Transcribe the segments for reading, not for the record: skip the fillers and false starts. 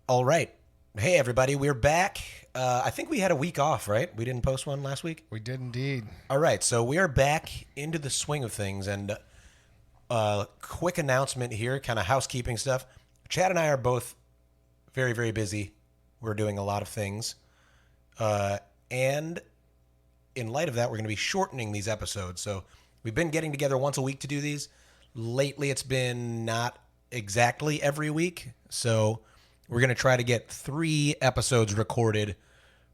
All right. Hey, everybody. We're back. I think we had a week off, right? We didn't post one last week? We did indeed. All right. So we are back into the swing of things. And quick announcement here, kind of housekeeping stuff. Chad and I are both very, very busy. We're doing a lot of things. And in light of that, we're going to be shortening these episodes. So we've been getting together once a week to do these. Lately, it's been not exactly every week. So we're going to try to get 3 episodes recorded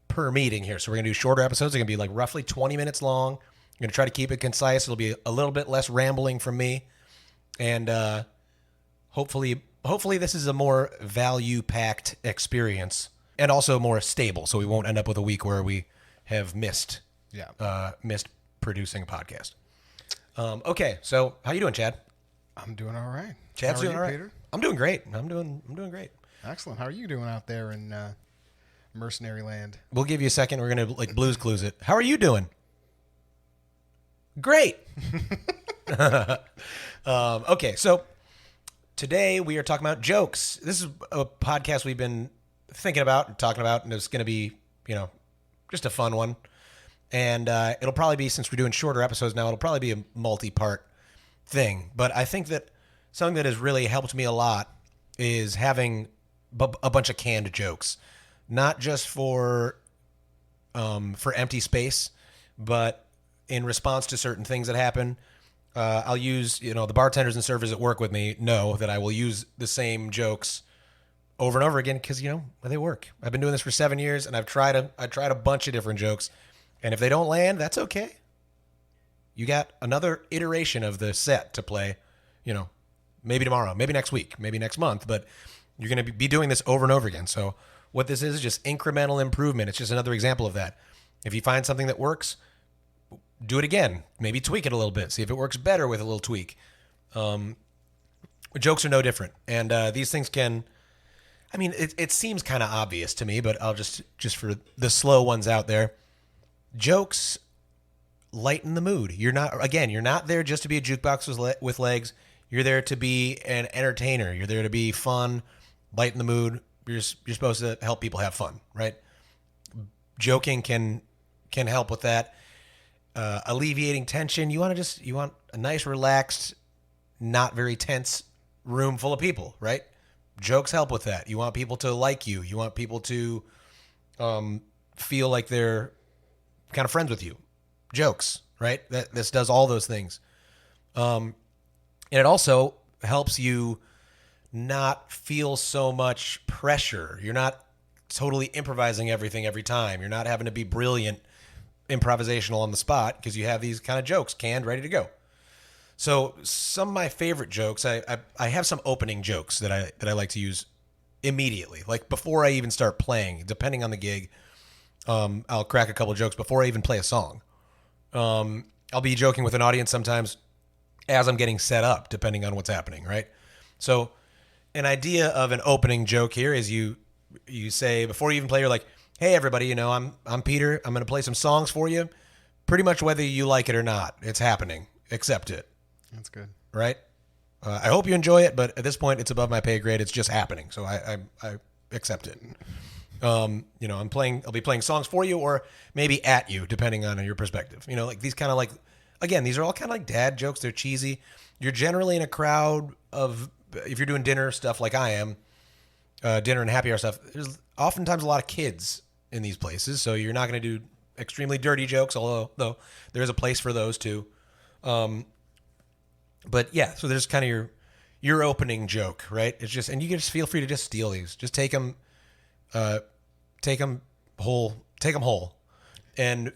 per meeting here. So we're going to do shorter episodes. They're going to be like roughly 20 minutes long. I'm going to try to keep it concise. It'll be a little bit less rambling from me. And hopefully this is a more value-packed experience and also more stable, so we won't end up with a week where we have missed producing a podcast. Okay, so how you doing, Chad? I'm doing all right. Chad's How are doing you, all right. Peter? I'm doing great. I'm doing great. Excellent. How are you doing out there in Mercenary Land? We'll give you a second. We're gonna like Blues Clues it. How are you doing? Great. Okay, so today we are talking about jokes. This is a podcast we've been thinking about and talking about, and it's going to be, just a fun one. And it'll probably be, since we're doing shorter episodes now, it'll probably be a multi-part thing. But I think that something that has really helped me a lot is having a bunch of canned jokes, not just for empty space, but in response to certain things that happen. I'll use, the bartenders and servers that work with me know that I will use the same jokes over and over again because, they work. I've been doing this for 7 years, and I tried a bunch of different jokes, and if they don't land, that's okay. You got another iteration of the set to play, maybe tomorrow, maybe next week, maybe next month, but you're going to be doing this over and over again. So what this is just incremental improvement. It's just another example of that. If you find something that works, do it again. Maybe tweak it a little bit. See if it works better with a little tweak. Jokes are no different. And these things can, it seems kind of obvious to me, but I'll just for the slow ones out there, jokes lighten the mood. You're not there just to be a jukebox with legs. You're there to be an entertainer. You're there to be fun, lighten the mood. You're supposed to help people have fun, right? Joking can help with that. Alleviating tension. You want a nice, relaxed, not very tense room full of people, right? Jokes help with that. You want people to like you. You want people to feel like they're kind of friends with you. Jokes, right? This does all those things. And it also helps you not feel so much pressure. You're not totally improvising everything every time. You're not having to be brilliant improvisational on the spot because you have these kind of jokes canned, ready to go. So some of my favorite jokes, I have some opening jokes that I like to use immediately, like before I even start playing. Depending on the gig, I'll crack a couple jokes before I even play a song. I'll be joking with an audience sometimes as I'm getting set up, depending on what's happening, right? So an idea of an opening joke here is you say, before you even play, you're like, hey, everybody, I'm Peter. I'm going to play some songs for you. Pretty much whether you like it or not, it's happening. Accept it. That's good. Right? I hope you enjoy it, but at this point, it's above my pay grade. It's just happening, so I accept it. I'll be playing songs for you or maybe at you, depending on your perspective. Like these kind of like, again, these are all kind of like dad jokes. They're cheesy. You're generally in a crowd of, if you're doing dinner stuff like I am, dinner and happy hour stuff, there's oftentimes a lot of kids in these places, so you're not going to do extremely dirty jokes, although there is a place for those too. But yeah, so there's kind of your opening joke, right? It's just, and you can just feel free to just steal these, just take them whole, and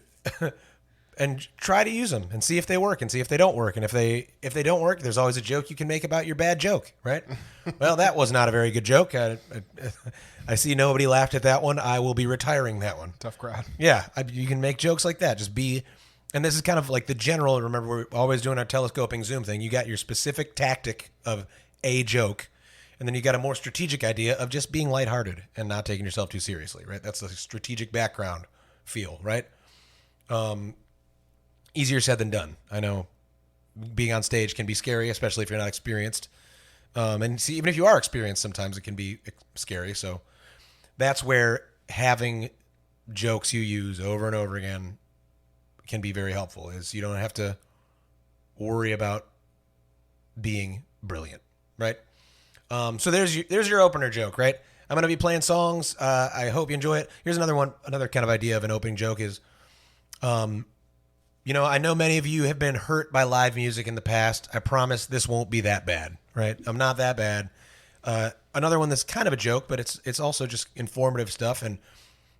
and try to use them and see if they work and see if they don't work. And if they don't work, there's always a joke you can make about your bad joke, right? Well, that was not a very good joke. I see nobody laughed at that one. I will be retiring that one. Tough crowd. Yeah, you can make jokes like that. Just be, and this is kind of like the general, remember we're always doing our telescoping Zoom thing. You got your specific tactic of a joke, and then you got a more strategic idea of just being lighthearted and not taking yourself too seriously, right? That's the strategic background feel, right? Easier said than done. I know being on stage can be scary, especially if you're not experienced. And see, even if you are experienced, sometimes it can be scary. So that's where having jokes you use over and over again can be very helpful. Is you don't have to worry about being brilliant, right? So there's your opener joke, right? I'm gonna be playing songs. I hope you enjoy it. Here's another one. Another kind of idea of an opening joke is, I know many of you have been hurt by live music in the past. I promise this won't be that bad, right? I'm not that bad. Another one that's kind of a joke, but it's also just informative stuff and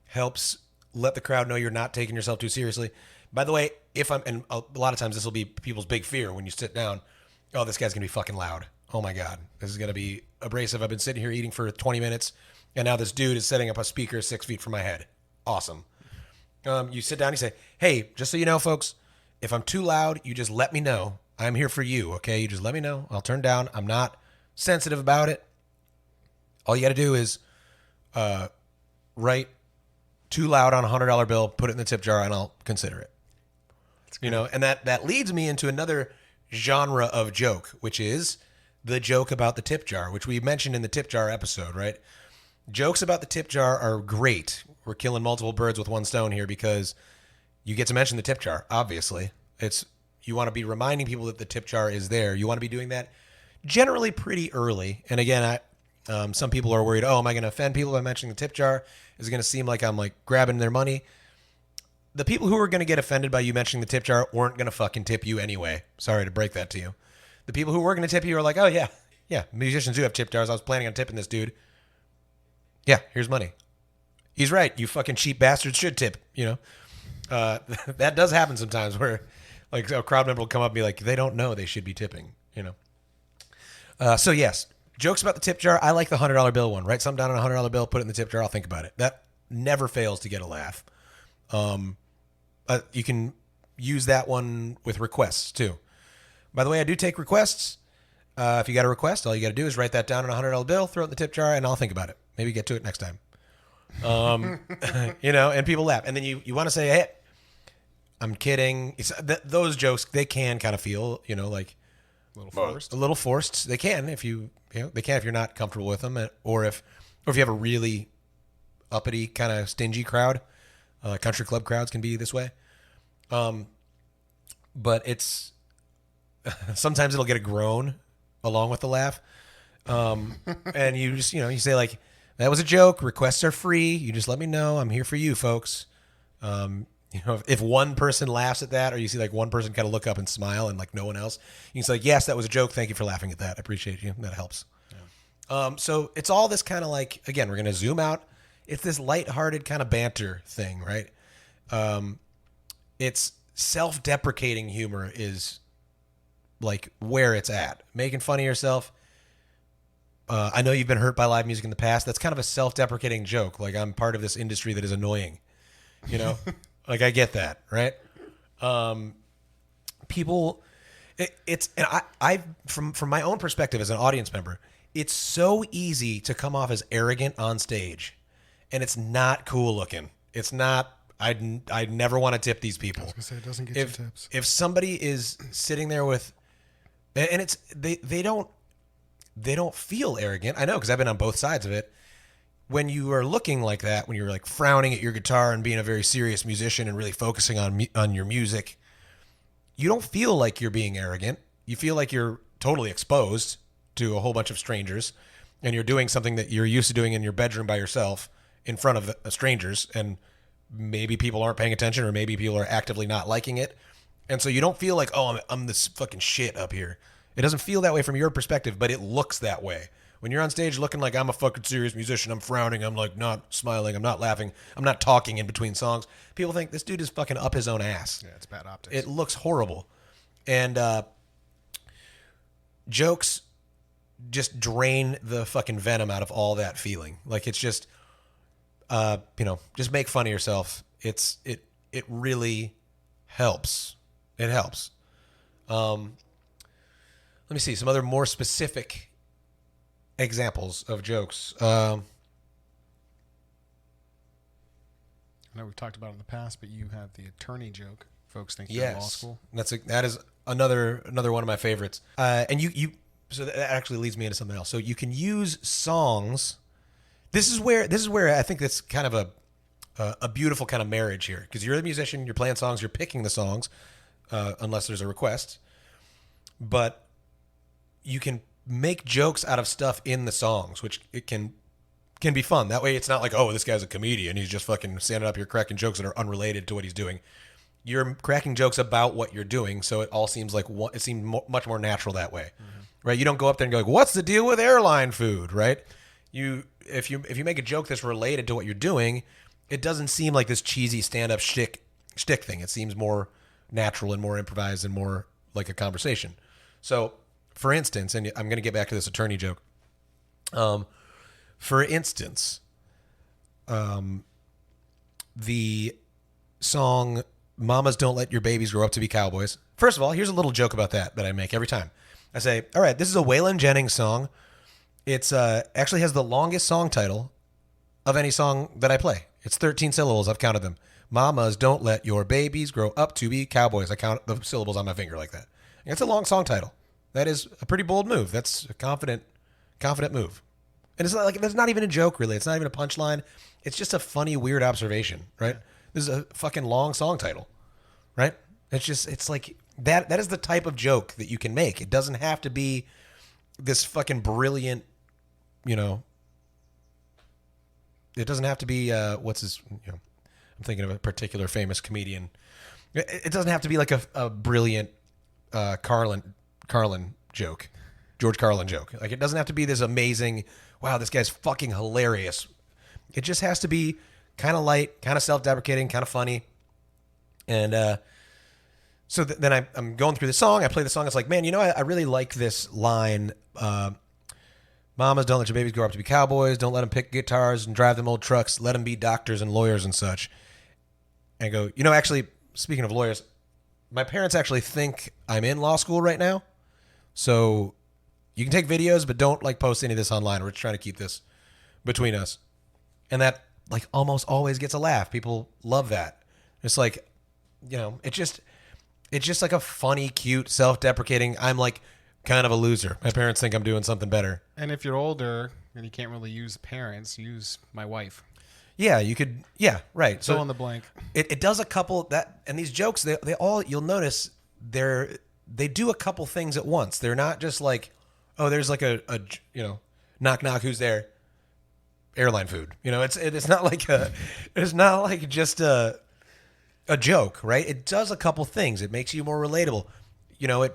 helps let the crowd know you're not taking yourself too seriously. By the way, and a lot of times this will be people's big fear when you sit down. Oh, this guy's gonna be fucking loud. Oh my God, this is gonna be abrasive. I've been sitting here eating for 20 minutes, and now this dude is setting up a speaker 6 feet from my head. Awesome. You sit down, you say, hey, just so you know, folks, if I'm too loud, you just let me know. I'm here for you, okay? You just let me know. I'll turn down. I'm not sensitive about it. All you got to do is write too loud on a $100 bill, put it in the tip jar, and I'll consider it. And that leads me into another genre of joke, which is the joke about the tip jar, which we mentioned in the tip jar episode, right? Jokes about the tip jar are great. We're killing multiple birds with one stone here because you get to mention the tip jar, obviously. You want to be reminding people that the tip jar is there. You want to be doing that generally pretty early. And again, some people are worried, oh, am I going to offend people by mentioning the tip jar? Is it going to seem like I'm like grabbing their money? The people who are going to get offended by you mentioning the tip jar weren't going to fucking tip you anyway. Sorry to break that to you. The people who were going to tip you are like, oh, yeah, musicians do have tip jars. I was planning on tipping this dude. Yeah, here's money. He's right. You fucking cheap bastards should tip, That does happen sometimes where like a crowd member will come up and be like, they don't know they should be tipping, So yes, jokes about the tip jar. I like the $100 bill one. Write something down on a $100 bill, put it in the tip jar. I'll think about it. That never fails to get a laugh. You can use that one with requests too. By the way, I do take requests. If you got a request, all you got to do is write that down on a $100 bill, throw it in the tip jar, and I'll think about it. Maybe get to it next time. And people laugh. And then you want to say, hey, I'm kidding. Those jokes, they can kind of feel, like A little forced. a little forced. They can if they can if you're not comfortable with them, or if you have a really uppity kind of stingy crowd. Country club crowds can be this way. But it's sometimes it'll get a groan along with the laugh. And you just, you say like, that was a joke. Requests are free. You just let me know. I'm here for you, folks. If one person laughs at that, or you see like one person kind of look up and smile and like no one else, you can say like, yes, that was a joke. Thank you for laughing at that. I appreciate you. That helps. Yeah. So it's all this kind of like, again, we're going to zoom out. It's this lighthearted kind of banter thing, right? It's self-deprecating humor is like where it's at. Making fun of yourself. I know you've been hurt by live music in the past. That's kind of a self-deprecating joke. Like, I'm part of this industry that is annoying, like I get that, right? People, and I from my own perspective as an audience member, it's so easy to come off as arrogant on stage, and it's not cool looking. It's not. I'd never want to tip these people. I was gonna say it doesn't get you tips. If somebody is sitting there with, and it's they don't feel arrogant. I know, because I've been on both sides of it. When you are looking like that, when you're like frowning at your guitar and being a very serious musician and really focusing on your music, you don't feel like you're being arrogant. You feel like you're totally exposed to a whole bunch of strangers, and you're doing something that you're used to doing in your bedroom by yourself in front of strangers, and maybe people aren't paying attention, or maybe people are actively not liking it. And so you don't feel like, oh, I'm this fucking shit up here. It doesn't feel that way from your perspective, but it looks that way. When you're on stage looking like I'm a fucking serious musician, I'm frowning, I'm like not smiling, I'm not laughing, I'm not talking in between songs, people think this dude is fucking up his own ass. Yeah, it's bad optics. It looks horrible. And jokes just drain the fucking venom out of all that feeling. Like, it's just, just make fun of yourself. It really helps. It helps. Let me see some other more specific examples of jokes. I know we've talked about it in the past, but you have the attorney joke. Folks think you're in law school. That is another one of my favorites. And you so that actually leads me into something else. So you can use songs This is where I think that's kind of a beautiful kind of marriage here, because you're the musician, you're playing songs, you're picking the songs, unless there's a request, but you can make jokes out of stuff in the songs, which it can be fun. That way, it's not like, oh, this guy's a comedian, he's just fucking standing up here cracking jokes that are unrelated to what he's doing. You're cracking jokes about what you're doing, so it all seems like it seems much more natural that way, right? You don't go up there and go like, "What's the deal with airline food?" Right? If you make a joke that's related to what you're doing, it doesn't seem like this cheesy stand-up shtick thing. It seems more natural and more improvised and more like a conversation. So, for instance, and I'm going to get back to this attorney joke. For instance, the song "Mamas Don't Let Your Babies Grow Up to Be Cowboys." First of all, here's a little joke about that I make every time. I say, all right, this is a Waylon Jennings song. It's actually has the longest song title of any song that I play. It's 13 syllables. I've counted them. Mamas don't let your babies grow up to be cowboys. I count the syllables on my finger like that. It's a long song title. That is a pretty bold move. That's a confident move. And it's not like, that's not even a joke, really. It's not even a punchline. It's just a funny, weird observation, right? This is a fucking long song title, right? It's like that. That is the type of joke that you can make. It doesn't have to be this fucking brilliant, it doesn't have to be, I'm thinking of a particular famous comedian. It doesn't have to be like a brilliant Carlin joke, George Carlin joke. Like, it doesn't have to be this amazing, wow, this guy's fucking hilarious. It just has to be kind of light, kind of self-deprecating, kind of funny. And so then I'm going through the song. I play the song. It's like, man, I really like this line. Mamas, don't let your babies grow up to be cowboys. Don't let them pick guitars and drive them old trucks. Let them be doctors and lawyers and such. And I go, actually, speaking of lawyers, my parents actually think I'm in law school right now. So you can take videos, but don't post any of this online. We're just trying to keep this between us. And that almost always gets a laugh. People love that. It's like, it's just like a funny, cute, self-deprecating, I'm kind of a loser. My parents think I'm doing something better. And if you're older and you can't really use parents, use my wife. Yeah, you could. Yeah, right. So on the blank. It does a couple and these jokes, they all, you'll notice they do a couple things at once. They're not just like, oh, there's a knock knock, who's there? Airline food. It's not like just a joke, right? It does a couple things. It makes you more relatable.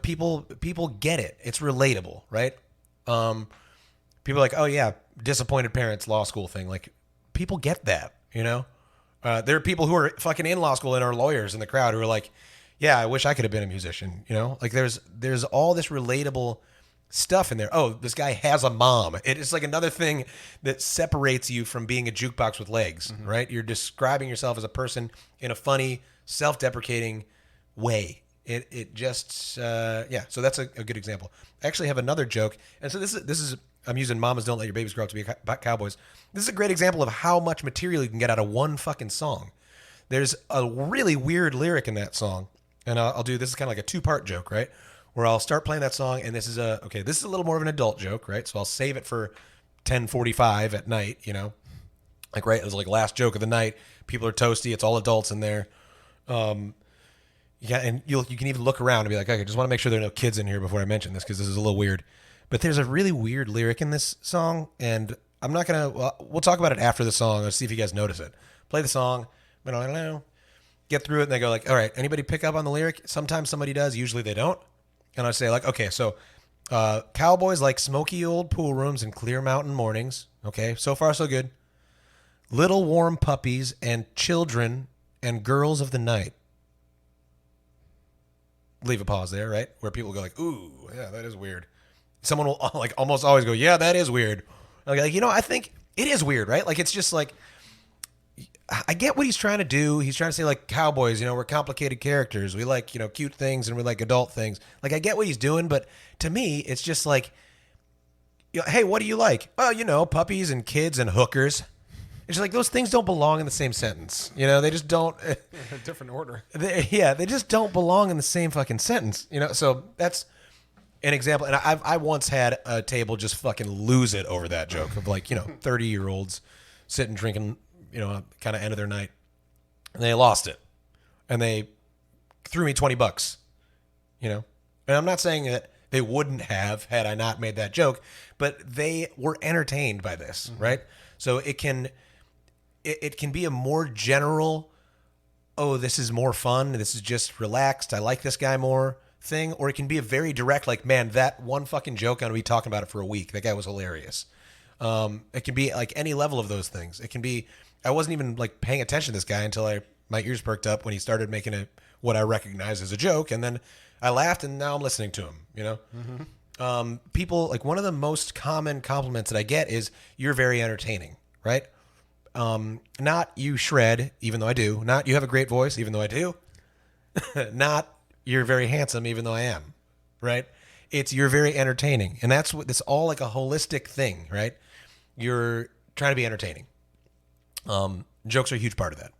People get it. It's relatable, right? People are like, oh yeah, disappointed parents, law school thing. People get that, there are people who are fucking in law school and are lawyers in the crowd who are like, yeah, I wish I could have been a musician. There's all this relatable stuff in there. Oh, this guy has a mom. It is another thing that separates you from being a jukebox with legs, right? You're describing yourself as a person in a funny, self-deprecating way. It just So that's a good example. I actually have another joke, and so this is I'm using "Mamas Don't Let Your Babies Grow Up to Be Cowboys." This is a great example of how much material you can get out of one fucking song. There's a really weird lyric in that song, and I'll do this is kind of like a 2-part joke, right? Where I'll start playing that song, and this is a little more of an adult joke, right? So I'll save it for 10:45 at night, right? It was last joke of the night. People are toasty. It's all adults in there. Yeah, and you can even look around and be like, okay, just want to make sure there are no kids in here before I mention this because this is a little weird. But there's a really weird lyric in this song, and I'm not gonna. We'll talk about it after the song. Let's see if you guys notice it. Play the song, but I don't know. Get through it, and they go all right, anybody pick up on the lyric? Sometimes somebody does. Usually they don't. And I say okay, so cowboys like smoky old pool rooms and clear mountain mornings. Okay, so far so good. Little warm puppies and children and girls of the night. Leave a pause there, right? Where people go ooh, yeah, that is weird. Someone will almost always go, yeah, that is weird. I think it is weird, right? It's just I get what he's trying to do. He's trying to say cowboys, we're complicated characters. We like, cute things and we like adult things. I get what he's doing, but to me, it's just hey, what do you like? Well, puppies and kids and hookers. It's just those things don't belong in the same sentence. They just don't. A different order. They just don't belong in the same fucking sentence. So that's an example, and I once had a table just fucking lose it over that joke of like, 30-year-olds sitting drinking, kind of end of their night, and they lost it, and they threw me $20, and I'm not saying that they wouldn't have had I not made that joke, but they were entertained by this, right? So it can be a more general, oh, this is more fun, this is just relaxed, I like this guy more thing, or it can be a very direct, like, man, that one fucking joke, I'm gonna be talking about it for a week. That guy was hilarious. It can be like any level of those things. It can be, I wasn't even like paying attention to this guy until my ears perked up when he started making what I recognize as a joke, and then I laughed, and now I'm listening to him. People, like, one of the most common compliments that I get is, you're very entertaining, right? Not you shred, even though I do. Not you have a great voice, even though I do. Not you're very handsome, even though I am, right? It's you're very entertaining. And that's all like a holistic thing, right? You're trying to be entertaining. Jokes are a huge part of that.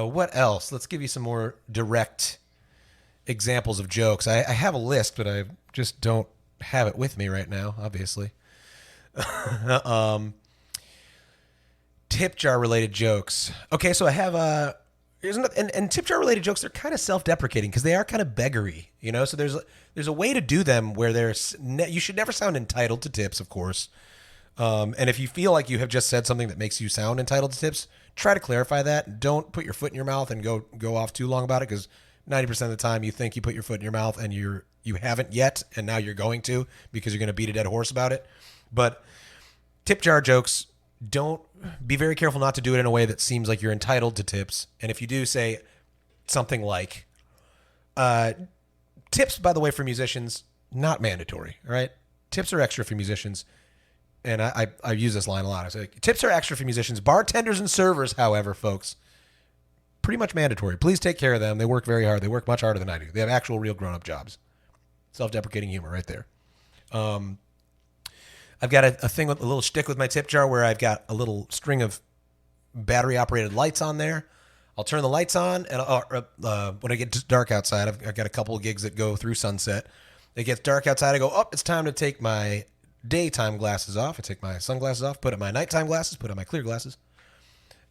What else? Let's give you some more direct examples of jokes. I have a list, but I just don't have it with me right now, obviously. Tip jar related jokes. Okay, so I have and tip jar related jokes, they're kind of self-deprecating because they are kind of beggary, So there's a way to do them where you should never sound entitled to tips, of course. And if you feel like you have just said something that makes you sound entitled to tips, try to clarify that. Don't put your foot in your mouth and go off too long about it, because 90% of the time you think you put your foot in your mouth and you haven't yet, and now you're going to, because you're going to beat a dead horse about it. But tip jar jokes, be very careful not to do it in a way that seems like you're entitled to tips. And if you do, say something like, tips, by the way, for musicians, not mandatory, all right? Tips are extra for musicians. And I use this line a lot. I say, tips are extra for musicians. Bartenders and servers, however, folks, pretty much mandatory. Please take care of them. They work very hard. They work much harder than I do. They have actual real grown-up jobs. Self-deprecating humor right there. I've got a thing with a little shtick with my tip jar where I've got a little string of battery-operated lights on there. I'll turn the lights on, and when it gets dark outside, I've got a couple of gigs that go through sunset. It gets dark outside. I go, it's time to take my daytime glasses off. I take my sunglasses off, put on my nighttime glasses, put on my clear glasses.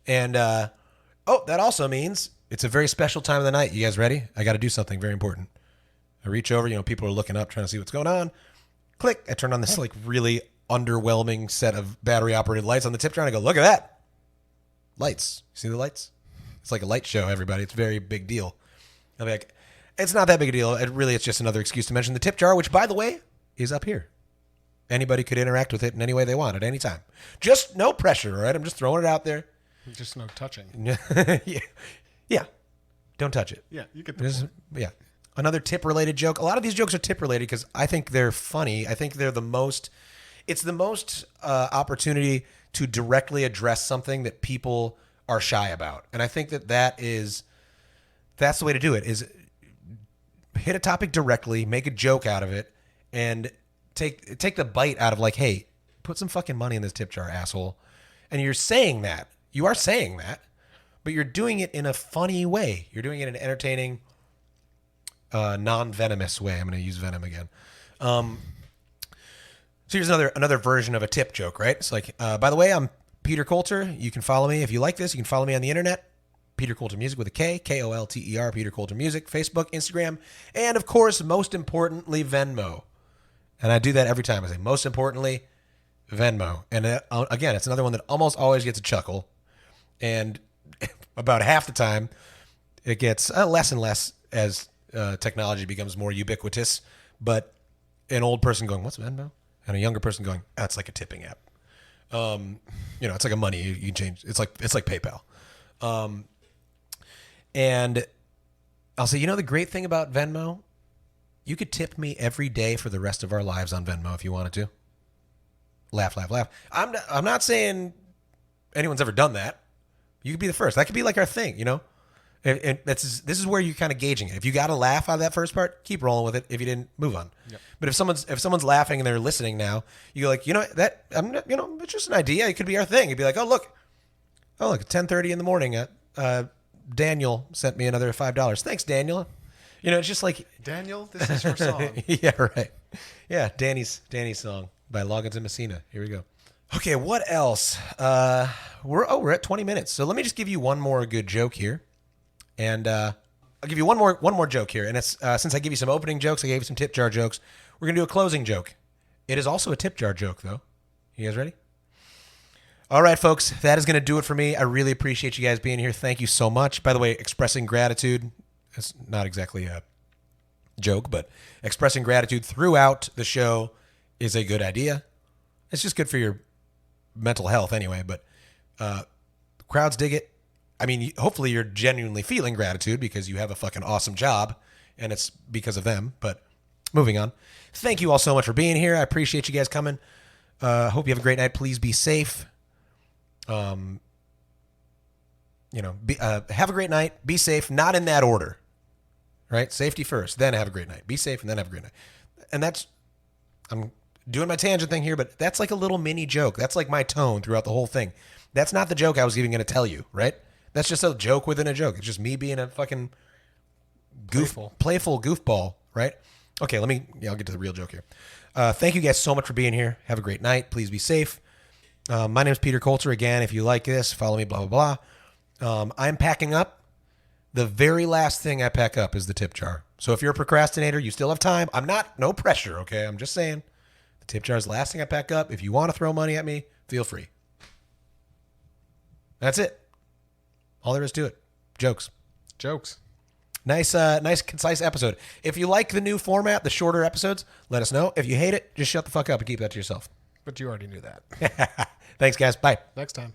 And, that also means it's a very special time of the night. You guys ready? I got to do something very important. I reach over, people are looking up, trying to see what's going on. Click. I turn on this like really underwhelming set of battery operated lights on the tip jar, and I go, look at that. Lights. See the lights? It's like a light show, everybody. It's a very big deal. I'll be like, it's not that big a deal. It's just another excuse to mention the tip jar, which, by the way, is up here. Anybody could interact with it in any way they want at any time. Just no pressure, all right? I'm just throwing it out there. Just no touching. Yeah. Don't touch it. Yeah, you get the point. Yeah. Another tip-related joke. A lot of these jokes are tip-related because I think they're funny. I think they're the most opportunity to directly address something that people are shy about. And I think that's the way to do it, is hit a topic directly, make a joke out of it, and take the bite out of, like, hey, put some fucking money in this tip jar, asshole. And you're saying that. You are saying that, but you're doing it in a funny way. You're doing it in an entertaining, non-venomous way. I'm going to use venom again. So here's another version of a tip joke, right? It's like, by the way, I'm Peter Coulter. You can follow me if you like this. You can follow me on the internet. Peter Coulter Music with a K, Kolter, Peter Coulter Music, Facebook, Instagram, and of course, most importantly, Venmo. And I do that every time. I say, most importantly, Venmo. And again, it's another one that almost always gets a chuckle. And about half the time, it gets less and less as technology becomes more ubiquitous. But an old person going, what's Venmo? And a younger person going, that's like a tipping app. It's like a money you change. It's like PayPal. And I'll say, the great thing about Venmo, you could tip me every day for the rest of our lives on Venmo if you wanted to. Laugh, laugh, laugh. I'm not saying anyone's ever done that. You could be the first. That could be like our thing, And this is where you're kind of gauging it. If you got a laugh out of that first part, keep rolling with it. If you didn't, move on. Yep. But if someone's laughing and they're listening now, you go like, that I'm not, it's just an idea. It could be our thing. It'd be like, oh look, 10:30 in the morning. Daniel sent me another $5. Thanks, Daniel. You know, it's just like Daniel, this is your song. yeah, right. Yeah, Danny's song by Loggins and Messina. Here we go. Okay, what else? We're at 20 minutes. So let me just give you one more good joke here. And I'll give you one more joke here. And it's since I give you some opening jokes, I gave you some tip jar jokes. We're going to do a closing joke. It is also a tip jar joke, though. You guys ready? All right, folks, that is going to do it for me. I really appreciate you guys being here. Thank you so much. By the way, expressing gratitude, it's not exactly a joke, but expressing gratitude throughout the show is a good idea. It's just good for your mental health anyway, but crowds dig it. I mean, hopefully you're genuinely feeling gratitude because you have a fucking awesome job and it's because of them. But moving on. Thank you all so much for being here. I appreciate you guys coming. Hope you have a great night. Please be safe. Have a great night. Be safe. Not in that order, right? Safety first, then have a great night. Be safe and then have a great night. And I'm doing my tangent thing here, but that's like a little mini joke. That's like my tone throughout the whole thing. That's not the joke I was even going to tell you, right? That's just a joke within a joke. It's just me being a fucking playful goofball, right? Okay, I'll get to the real joke here. Thank you guys so much for being here. Have a great night. Please be safe. My name is Peter Coulter. Again, if you like this, follow me, blah, blah, blah. I'm packing up. The very last thing I pack up is the tip jar. So if you're a procrastinator, you still have time. No pressure, okay? I'm just saying. The tip jar is the last thing I pack up. If you want to throw money at me, feel free. That's it. All there is to it. Jokes. Nice, concise episode. If you like the new format, the shorter episodes, let us know. If you hate it, just shut the fuck up and keep that to yourself. But you already knew that. Thanks, guys. Bye. Next time.